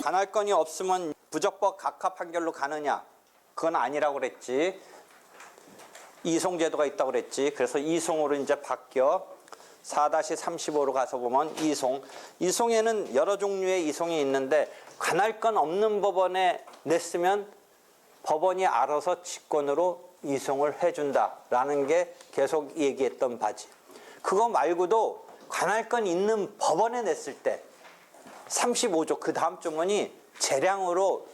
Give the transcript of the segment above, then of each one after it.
관할권이 없으면 부적법 각하 판결로 가느냐? 그건 아니라고 그랬지. 이송제도가 있다고 그랬지. 그래서 이송으로 이제 바뀌어 4-35로 가서 보면 이송에는 여러 종류의 이송이 있는데 관할권 없는 법원에 냈으면 법원이 알아서 직권으로 이송을 해준다라는 게 계속 얘기했던 바지. 그거 말고도 관할권 있는 법원에 냈을 때 35조 그 다음 조문이 재량으로,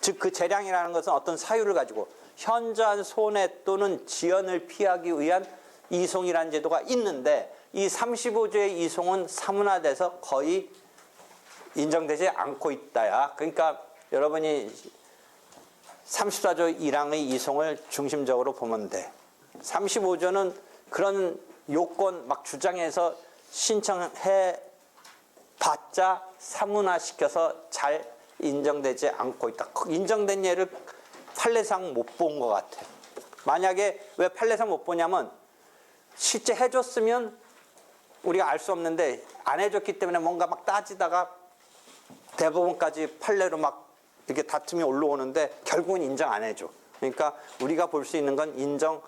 즉 그 재량이라는 것은 어떤 사유를 가지고 현저한 손해 또는 지연을 피하기 위한 이송이라는 제도가 있는데 이 35조의 이송은 사문화돼서 거의 인정되지 않고 있다야. 그러니까 여러분이 34조 1항의 이송을 중심적으로 보면 돼. 35조는 그런 요건 막 주장해서 신청해 봤자 사문화시켜서 잘 인정되지 않고 있다. 인정된 예를 판례상 못 본 것 같아. 만약에 왜 판례상 못 보냐면 실제 해줬으면 우리가 알 수 없는데 안 해줬기 때문에 뭔가 막 따지다가 대법원까지 판례로 막 이렇게 다툼이 올라오는데 결국은 인정 안 해줘. 그러니까 우리가 볼 수 있는 건 인정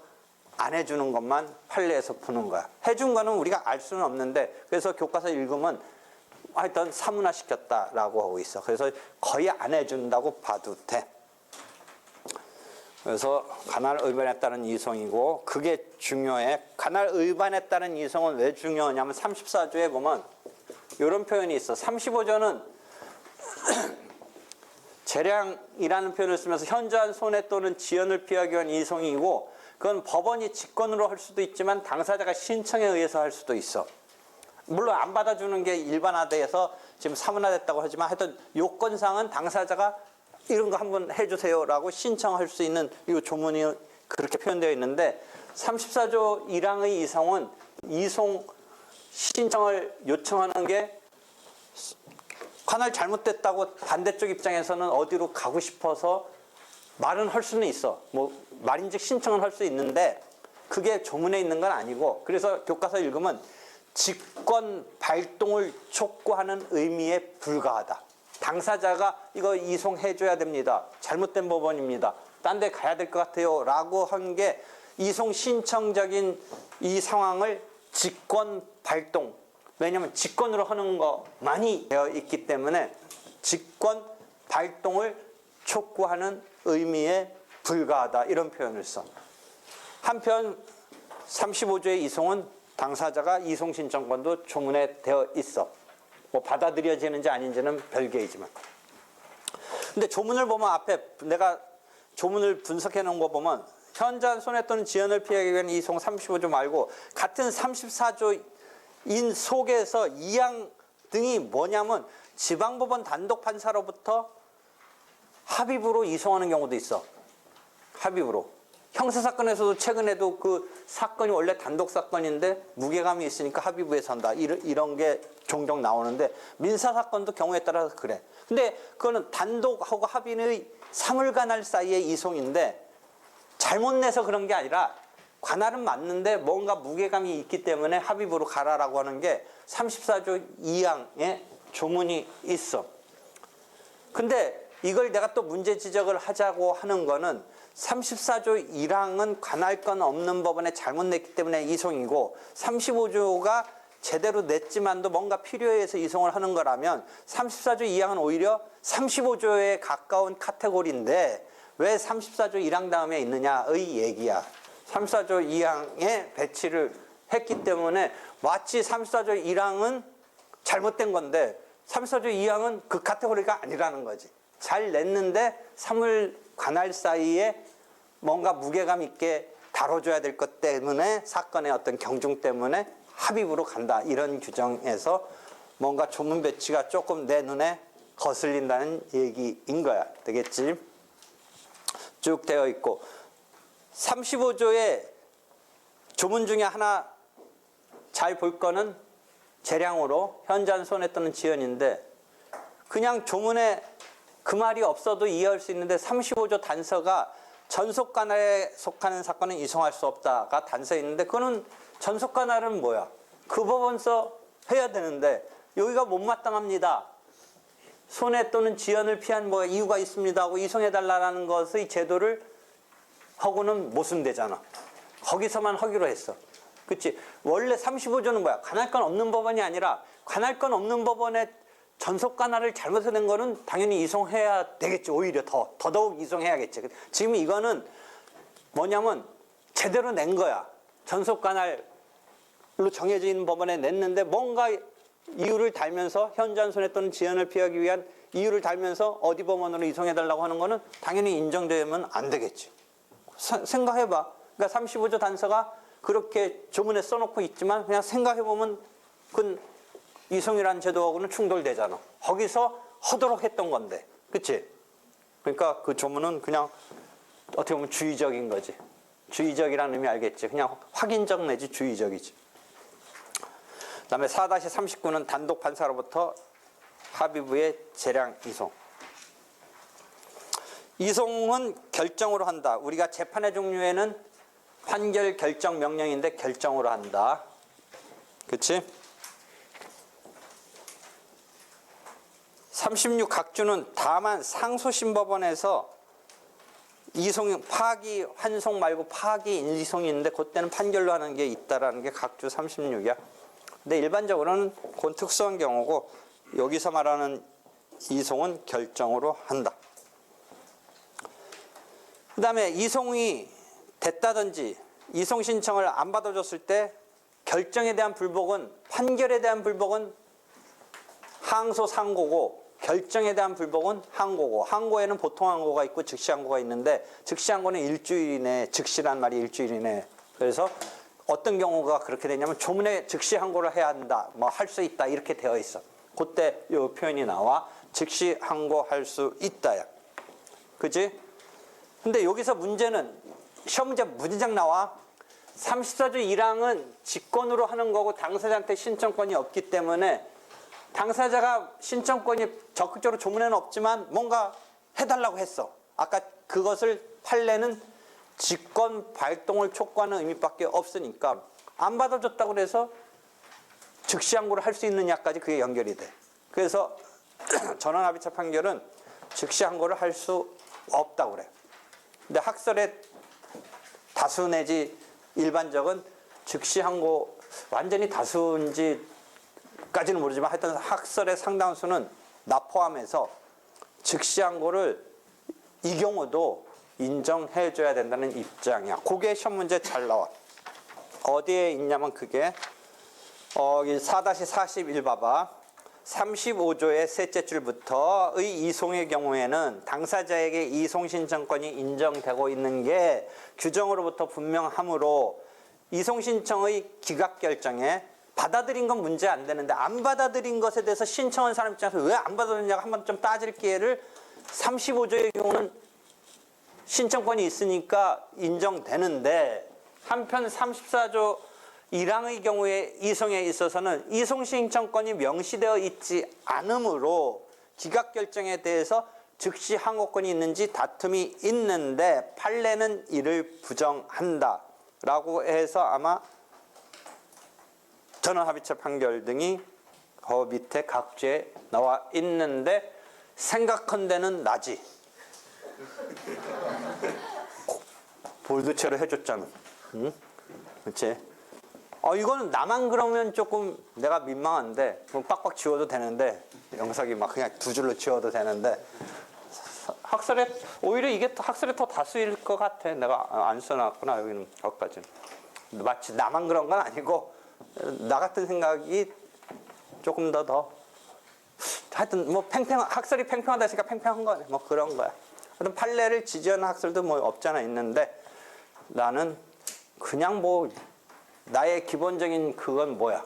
안 해주는 것만 판례에서 푸는 거야. 해준 거는 우리가 알 수는 없는데 그래서 교과서 읽으면 하여튼 사문화시켰다라고 하고 있어. 그래서 거의 안 해준다고 봐도 돼. 그래서 관할 의반에 따른 이송이고 그게 중요해. 관할 의반에 따른 이송은 왜 중요하냐면 34조에 보면 이런 표현이 있어. 35조는 재량이라는 표현을 쓰면서 현저한 손해 또는 지연을 피하기 위한 이송이고 그건 법원이 직권으로 할 수도 있지만 당사자가 신청에 의해서 할 수도 있어. 물론 안 받아주는 게 일반화돼서 지금 사문화됐다고 하지만 하여튼 요건상은 당사자가 이런 거 한번 해주세요라고 신청할 수 있는 이 조문이 그렇게 표현되어 있는데 34조 1항의 이송은 이송 신청을 요청하는 게 관할 잘못됐다고 반대쪽 입장에서는 어디로 가고 싶어서 말은 할 수는 있어. 뭐 말인즉 신청은 할 수 있는데 그게 조문에 있는 건 아니고 그래서 교과서 읽으면 직권 발동을 촉구하는 의미에 불과하다. 당사자가 이거 이송해줘야 됩니다. 잘못된 법원입니다. 딴 데 가야 될 것 같아요. 라고 한 게 이송 신청적인 이 상황을 직권 발동. 왜냐하면 직권으로 하는 것만이 되어 있기 때문에 직권 발동을 촉구하는 의미에 불과하다. 이런 표현을 써. 한편 35조의 이송은 당사자가 이송 신청권도 조문에 되어 있어. 뭐 받아들여지는지 아닌지는 별개이지만. 근데 조문을 보면 앞에 내가 조문을 분석해 놓은 거 보면 현저한 손해 또는 지연을 피하기 위한 이송 35조 말고 같은 34조인 속에서 2항 등이 뭐냐면 지방법원 단독 판사로부터 합의부로 이송하는 경우도 있어. 합의부로. 형사사건에서도 최근에도 그 사건이 원래 단독 사건인데 무게감이 있으니까 합의부에서 한다. 이런 게 종종 나오는데 민사사건도 경우에 따라서 그래. 근데 그거는 단독하고 합의의 사물관할 사이의 이송인데 잘못 내서 그런 게 아니라 관할은 맞는데 뭔가 무게감이 있기 때문에 합의부로 가라라고 하는 게 34조 2항에 조문이 있어. 근데 이걸 내가 또 문제 지적을 하자고 하는 거는 34조 1항은 관할권 없는 법원에 잘못 냈기 때문에 이송이고 35조가 제대로 냈지만도 뭔가 필요해서 이송을 하는 거라면 34조 2항은 오히려 35조에 가까운 카테고리인데 왜 34조 1항 다음에 있느냐의 얘기야. 34조 2항에 배치를 했기 때문에 마치 34조 1항은 잘못된 건데 34조 2항은 그 카테고리가 아니라는 거지. 잘 냈는데 사물 관할 사이에 뭔가 무게감 있게 다뤄줘야 될 것 때문에 사건의 어떤 경중 때문에 합의부로 간다. 이런 규정에서 뭔가 조문 배치가 조금 내 눈에 거슬린다는 얘기인 거야. 되겠지? 쭉 되어 있고 35조의 조문 중에 하나 잘 볼 거는 재량으로 현저한 손해 또는 지연인데 그냥 조문에 그 말이 없어도 이해할 수 있는데 35조 단서가 전속관할에 속하는 사건은 이송할 수 없다가 단서에 있는데 그거는 전속관할은 뭐야? 그 법원서 해야 되는데 여기가 못마땅합니다. 손해 또는 지연을 피한 뭐 이유가 있습니다 하고 이송해달라는 것의 제도를 하고는 모순되잖아. 거기서만 하기로 했어. 그치? 원래 35조는 뭐야? 관할 건 없는 법원이 아니라 관할 건 없는 법원에 전속 관할을 잘못해낸 거는 당연히 이송해야 되겠지. 오히려 더더욱 이송해야겠지. 지금 이거는 뭐냐면 제대로 낸 거야. 전속 관할로 정해져 있는 법원에 냈는데 뭔가 이유를 달면서 현저한 손해 또는 지연을 피하기 위한 이유를 달면서 어디 법원으로 이송해달라고 하는 거는 당연히 인정되면 안 되겠지. 생각해봐. 그러니까 35조 단서가 그렇게 조문에 써놓고 있지만 그냥 생각해보면 그건 이송이라는 제도하고는 충돌되잖아. 거기서 하도록 했던 건데. 그치? 그러니까 그 조문은 그냥 어떻게 보면 주의적인 거지. 주의적이라는 의미 알겠지? 그냥 확인적 내지 주의적이지. 그 다음에 4-39는 단독 판사로부터 합의부의 재량 이송. 이송은 결정으로 한다. 우리가 재판의 종류에는 판결, 결정, 명령인데 결정으로 한다. 그치? 36 각주는 다만 상소심법원에서 이송, 파기, 환송 말고 파기, 인지송이 있는데 그때는 판결로 하는 게 있다라는 게 각주 36이야. 근데 일반적으로는 그건 특수한 경우고 여기서 말하는 이송은 결정으로 한다. 그 다음에 이송이 됐다든지 이송 신청을 안 받아줬을 때 결정에 대한 불복은 판결에 대한 불복은 항소 상고고 결정에 대한 불복은 항고고 항고에는 보통 항고가 있고 즉시 항고가 있는데 즉시 항고는 일주일 이내 즉시란 말이 일주일 이내 그래서 어떤 경우가 그렇게 되냐면 조문에 즉시 항고를 해야 한다 뭐 할 수 있다 이렇게 되어 있어. 그때 이 표현이 나와 즉시 항고할 수 있다야. 그지? 근데 여기서 문제는 시험 문제 무지장 나와. 34조 1항은 직권으로 하는 거고 당사자한테 신청권이 없기 때문에 당사자가 신청권이 적극적으로 조문에는 없지만 뭔가 해달라고 했어. 아까 그것을 판례는 직권 발동을 촉구하는 의미밖에 없으니까 안 받아줬다고 해서 즉시 항고를 할 수 있느냐까지 그게 연결이 돼. 그래서 전원합의체 판결은 즉시 항고를 할 수 없다고 그래. 근데 학설의 다수 내지 일반적은 즉시 항고 완전히 다수인지까지는 모르지만 하여튼 학설의 상당수는 나 포함해서 즉시 항고를 이 경우도 인정해줘야 된다는 입장이야. 그게 시험 문제 잘 나와. 어디에 있냐면 그게 4-41 봐봐. 35조의 셋째 줄부터의 이송의 경우에는 당사자에게 이송 신청권이 인정되고 있는 게 규정으로부터 분명하므로 이송 신청의 기각 결정에 받아들인 건 문제 안 되는데 안 받아들인 것에 대해서 신청한 사람 입장에서 왜 안 받아들였냐고 한번 좀 따질 기회를 35조의 경우는 신청권이 있으니까 인정되는데 한편 34조 1항의 경우에 이송에 있어서는 이송 신청권이 명시되어 있지 않으므로 기각 결정에 대해서 즉시 항고권이 있는지 다툼이 있는데 판례는 이를 부정한다 라고 해서 아마 전원합의체 판결 등이 그 밑에 각주에 나와 있는데 생각컨대는 나지. 볼드체로 해줬잖아. 응? 그렇지? 이거는 나만 그러면 조금 내가 민망한데 뭐 빡빡 지워도 되는데 영석이 막 그냥 두 줄로 지워도 되는데 학설에 오히려 이게 학설에 더 다수일 것 같아. 내가 안 써놨구나 여기는 거기까지는. 마치 나만 그런 건 아니고 나 같은 생각이 조금 더 하여튼 뭐 학설이 팽팽하다 했으니까 팽팽한 거네. 뭐 그런 거야. 하여튼 판례를 지지하는 학설도 뭐 없잖아 있는데 나는 그냥 뭐 나의 기본적인 그건 뭐야?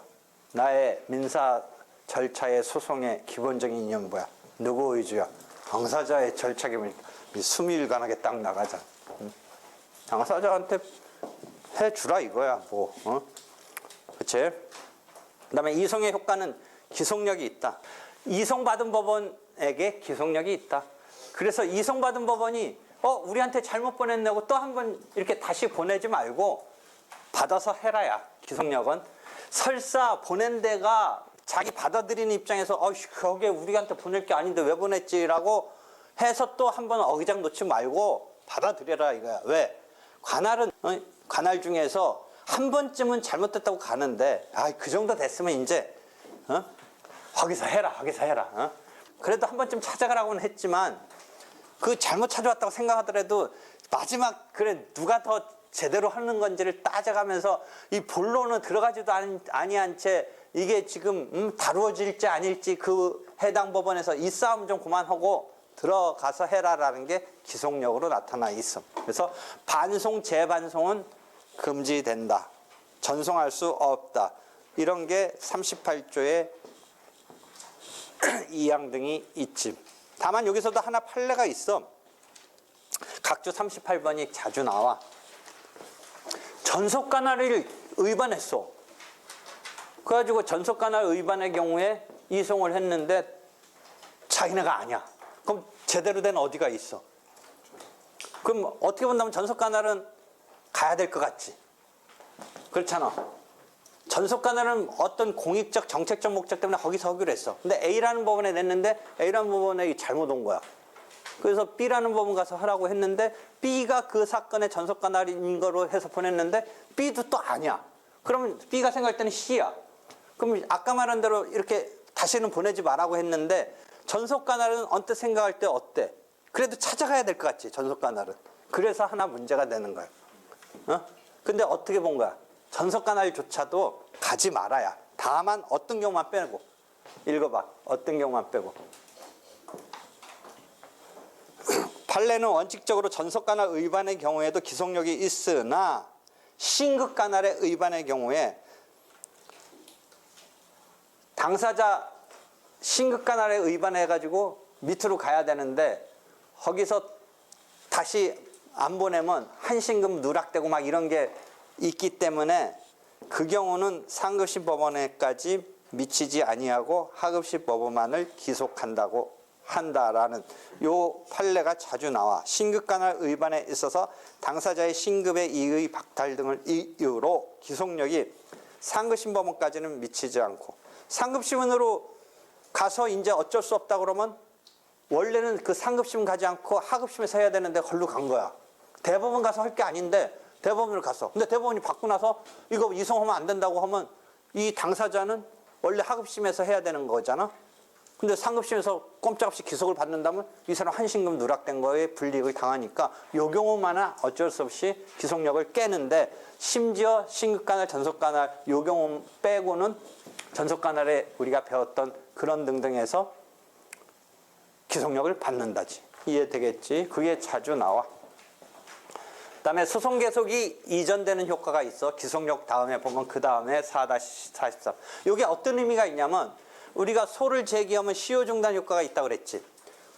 나의 민사 절차의 소송의 기본적인 이념은 뭐야? 누구 위주야? 당사자의 절차기면 수미일관하게 딱 나가자. 응? 당사자한테 해주라 이거야. 뭐, 그치? 그 다음에 이송의 효과는 기속력이 있다. 이송받은 법원에게 기속력이 있다. 그래서 이송받은 법원이 우리한테 잘못 보냈냐고 또 한 번 이렇게 다시 보내지 말고 받아서 해라야. 기속력은 설사 보낸 데가 자기 받아들이는 입장에서 거기에 우리한테 보낼 게 아닌데 왜 보냈지라고 해서 또 한번 어기장 놓지 말고 받아들여라 이거야. 왜? 관할은 관할 중에서 한 번쯤은 잘못됐다고 가는데 그 정도 됐으면 이제 거기서 해라. 그래도 한 번쯤 찾아가라고는 했지만 그 잘못 찾아왔다고 생각하더라도 마지막 그래 누가 더 제대로 하는 건지를 따져가면서 이 본론은 들어가지도 아니한 채 이게 지금 다루어질지 아닐지 그 해당 법원에서 이 싸움 좀 그만하고 들어가서 해라라는 게 기속력으로 나타나 있어. 그래서 반송, 재반송은 금지된다. 전송할 수 없다. 이런 게 38조의 2항 등이 있지. 다만 여기서도 하나 판례가 있어. 각조 38번이 자주 나와. 전속관할을 위반했어. 그래가지고 전속관할 위반의 경우에 이송을 했는데 자기네가 아니야. 그럼 제대로 된 어디가 있어? 그럼 어떻게 본다면 전속관할은 가야 될 것 같지. 그렇잖아. 전속관할은 어떤 공익적 정책적 목적 때문에 거기서 하기로 했어. 근데 A라는 법원에 냈는데 A라는 법원에 잘못 온 거야. 그래서 B라는 법원 가서 하라고 했는데 B가 그 사건의 전속관할인 거로 해서 보냈는데 B도 또 아니야. 그러면 B가 생각할 때는 C야. 그럼 아까 말한 대로 이렇게 다시는 보내지 말라고 했는데 전속관할은 언뜻 생각할 때 어때? 그래도 찾아가야 될 것 같지, 전속관할은. 그래서 하나 문제가 되는 거야. 근데 어떻게 본 거야? 전속관할조차도 가지 말아야. 다만 어떤 경우만 빼고. 읽어봐. 어떤 경우만 빼고. 판례는 원칙적으로 전속관할 위반의 경우에도 기속력이 있으나 신급관할의 위반의 경우에 당사자 신급관할에 위반해가지고 밑으로 가야 되는데 거기서 다시 안 보내면 한신금 누락되고 막 이런 게 있기 때문에 그 경우는 상급심 법원에까지 미치지 아니하고 하급심 법원만을 기속한다고 한다라는 요 판례가 자주 나와. 신급관할 위반에 있어서 당사자의 신급의 이의 박탈 등을 이유로 기속력이 상급심 법원까지는 미치지 않고 상급심원으로 가서 이제 어쩔 수 없다 그러면 원래는 그 상급심 가지 않고 하급심에서 해야 되는데 걸로 간 거야. 대법원 가서 할 게 아닌데 대법원을 갔어. 근데 대법원이 받고 나서 이거 이송하면 안 된다고 하면 이 당사자는 원래 하급심에서 해야 되는 거잖아. 근데 상급심에서 꼼짝없이 기속을 받는다면 이 사람 한신금 누락된 거에 불이익을 당하니까 요 경우만은 어쩔 수 없이 기속력을 깨는데 심지어 신급관할, 전속관할 요 경우 빼고는 전속관할에 우리가 배웠던 그런 등등해서 기속력을 받는다지. 이해되겠지? 그게 자주 나와. 그다음에 소송 계속이 이전되는 효과가 있어. 기속력 다음에 보면 그 다음에 4-43. 이게 어떤 의미가 있냐면 우리가 소를 제기하면 시효 중단 효과가 있다고 그랬지.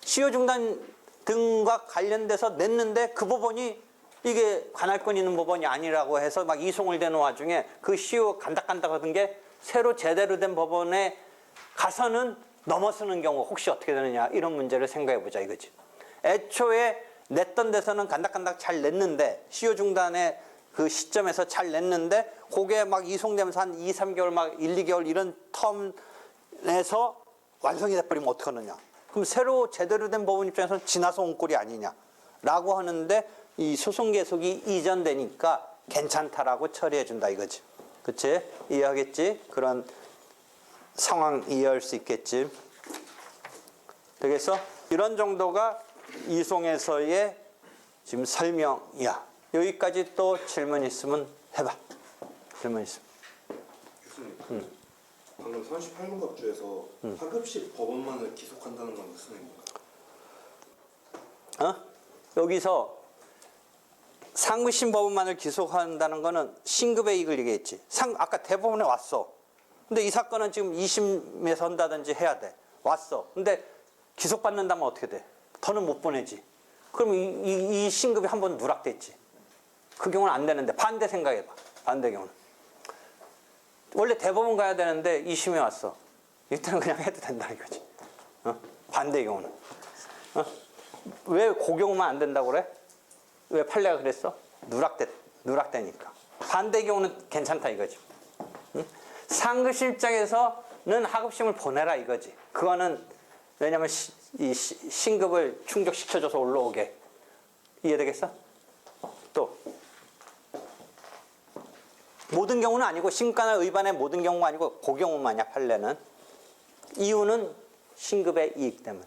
시효 중단 등과 관련돼서 냈는데 그 법원이 이게 관할권 있는 법원이 아니라고 해서 막 이송을 되는 와중에 그 시효 간닥간닥 하던 게 새로 제대로 된 법원에 가서는 넘어서는 경우 혹시 어떻게 되느냐 이런 문제를 생각해 보자 이거지. 애초에 냈던 데서는 간닥간닥 잘 냈는데 시효 중단의 그 시점에서 잘 냈는데 그게 막 이송되면서 한 2-3개월 막 1-2개월 이런 텀에서 완성이 돼버리면 어떡하느냐. 그럼 새로 제대로 된 법원 입장에서는 지나서 온 꼴이 아니냐라고 하는데 이 소송 계속이 이전되니까 괜찮다라고 처리해 준다 이거지. 그치? 이해하겠지? 그런 상황 이해할 수 있겠지? 되겠어? 이런 정도가 이송에서의 지금 설명이야. 여기까지 또 질문 있으면 해봐. 질문 있으면. 교수님, 방금 38번 갑주에서 하급식 법원만을 기속한다는 건 무슨 의미인가요? 여기서 상급심 법원만을 기속한다는 거는 신급의 이익을 얘기했지. 아까 대법원에 왔어. 근데 이 사건은 지금 2심에서 한다든지 해야 돼. 왔어. 근데 기속받는다면 어떻게 돼? 더는 못 보내지. 그럼 이 신급이 한 번 누락됐지. 그 경우는 안 되는데 반대 생각해봐. 반대 경우는. 원래 대법원 가야 되는데 2심에 왔어. 이때는 그냥 해도 된다 이거지. 반대 경우는. 왜 그 경우만 안 된다고 그래? 왜 판례가 그랬어? 누락되니까. 반대 경우는 괜찮다 이거지. 상급심 입장에서는 하급심을 보내라 이거지. 그거는 왜냐면 이 신급을 충족시켜줘서 올라오게. 이해되겠어? 또 모든 경우는 아니고 신가나 의반의 모든 경우가 아니고 그 경우만이야. 판례는. 이유는 신급의 이익 때문에.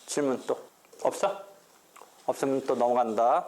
질문 또 없어? 없으면 또 넘어간다.